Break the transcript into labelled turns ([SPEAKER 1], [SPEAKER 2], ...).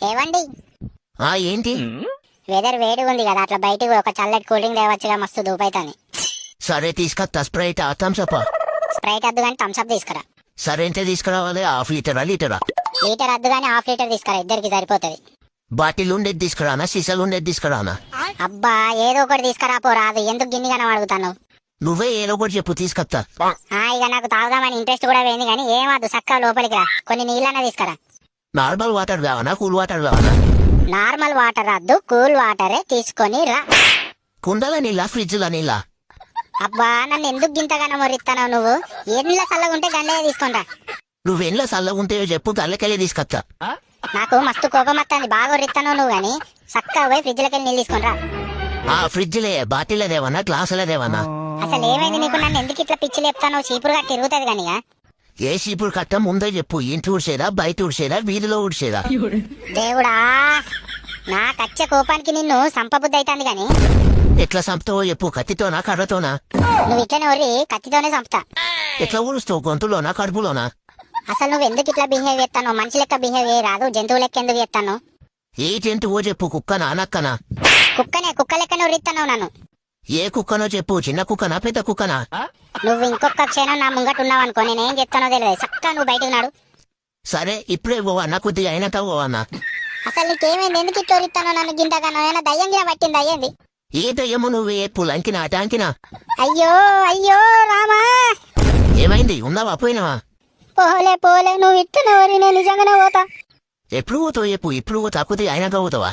[SPEAKER 1] ఏవండి
[SPEAKER 2] ఏంటి?
[SPEAKER 1] వెదర్ వేడిగా ఉంది కదా, అట్లా బయటికి పోయి ఒక చల్లటి కూల్ డ్రింక్ తేవచ్చుగా, మస్తు దూపైతాని.
[SPEAKER 2] సరే తీసుకొస్తా. Sprite Thums up.
[SPEAKER 1] స్ప్రైట్ వద్దు కానీ థమ్స్ అప్ తీసుకురా.
[SPEAKER 2] సరే ఎంత తీసుకురావాలి? హాఫ్ లీటరా లీటరా?
[SPEAKER 1] లీటర్ వద్దు కానీ హాఫ్ లీటర్ తీసుకురా, ఇద్దరికి సరిపోతుంది.
[SPEAKER 2] బాటిల్ ఉండేది తీసుకురానా సీసాలు ఉండేది తీసుకురానా?
[SPEAKER 1] అబ్బా ఏదో ఒకటి తీసుకురా పో, రాదు ఎందుకు గిన్నిగానం అడుగుతాను.
[SPEAKER 2] నువ్వే ఏదో ఒకటి చెప్పు తీసుకొస్తా.
[SPEAKER 1] ఇక నాకు తాగుదామని ఇంట్రెస్ట్ కూడా పోయింది కానీ ఏమద్దు, చక్కగా లోపలికి రా, కొన్ని నీళ్ళన్నా తీసుకురా.
[SPEAKER 2] నార్మల్ వాటర్ కావాలా కూల్ వాటర్ కావాలా?
[SPEAKER 1] నార్మల్ వాటర్ వద్దు, కూల్ వాటరే తీసుకొని రా.
[SPEAKER 2] కుండల నీళ్ళ ఫ్రిడ్జ్ లో నీళ్ళ?
[SPEAKER 1] అబ్బా నన్ను ఎందుకు గింతగానో మొరిస్తానో నువ్వు, ఎన్నిలా చల్లగుంటే గండయ్య తీసుకుంటా.
[SPEAKER 2] నువ్వెన్లో చల్లగుంటాయో చెప్పు, గల్లకెళ్ళి తీసుకొస్తా.
[SPEAKER 1] నాకు మస్తు కోపం వస్తుంది, బాగా ఒరిస్తాను నువ్వు గాని, చక్కగా పోయి ఫ్రిడ్జ్ లోకి నీళ్ళు తీసుకుని రా.
[SPEAKER 2] ఫ్రిడ్జ్లే బాటిల్ దేవన్నా గ్లాసుల దేవన్నా?
[SPEAKER 1] అసలు ఏమైంది నీకు, నన్ను ఎందుకు ఇట్లా పిచ్చి లేపుతాను? చీపురుగా తిరుగుతుంది కానీ.
[SPEAKER 2] ఏ చీపురు కట్ట ముందే చెప్పు. ఇంటి ఊడ్చేదా బయట ఊడ్చేదా వీధిలో ఊడ్చేదా?
[SPEAKER 1] దేవుడా, నా కచ్చే కోపానికి నిన్ను సంపబుద్ధి అవుతుంది గాని.
[SPEAKER 2] ఎట్లా చంపుతావో చెప్పు, కత్తితోనా కర్రతోనా?
[SPEAKER 1] నువ్వు ఇట్లనే ఒర్రి కత్తితోనే చంపుతా.
[SPEAKER 2] ఎట్లా ఊడుస్తావు, గొంతులోనా కడుపులోనా?
[SPEAKER 1] అసలు నువ్వు ఎందుకు ఇట్లా బిహేవ్ చేస్తాను? మనిషి లెక్క బిహేవ్ చేయరాదు, జంతువు లెక్క ఎందుకు చేస్తాను?
[SPEAKER 2] ఏ జంతువో చెప్పు, కుక్కనా నక్కనా?
[SPEAKER 1] కుక్క లెక్కనే ఉరిస్తాను నన్ను.
[SPEAKER 2] ఏ కుక్కనో చెప్పు, చిన్న కుక్కనా పెద్ద కుక్కనా?
[SPEAKER 1] నువ్వు ఇంకొక క్షణం నా ముంగట ఉన్నావు అనుకో, నేనేం చెప్తానో తెలియదు. చక్కగా నువ్వు బయటకు నాడు.
[SPEAKER 2] సరే ఇప్పుడే పోవన్నా, కొద్దిగా అయినాక పోవన్నా.
[SPEAKER 1] అసలు నీకేమైంది, ఎందుకు ఇట్లా ఉరిస్తాను నన్ను గింతగానో? ఏమైనా దయ్యం గిన పట్టింది? అయ్యింది
[SPEAKER 2] ఏ దయ్యము? నువ్వే పులంకినా టాంకినా?
[SPEAKER 1] అయ్యో అయ్యో రామా,
[SPEAKER 2] ఏమైంది? ఉన్నావా పోయినావా?
[SPEAKER 1] పోలే నువ్వు ఇట్లనే ఒరి, నేను నిజంగానే పోతా.
[SPEAKER 2] ఎప్పుడు పోతావు చెప్పు, ఇప్పుడు పోతా కొద్దిగా అయినాక పోతావా?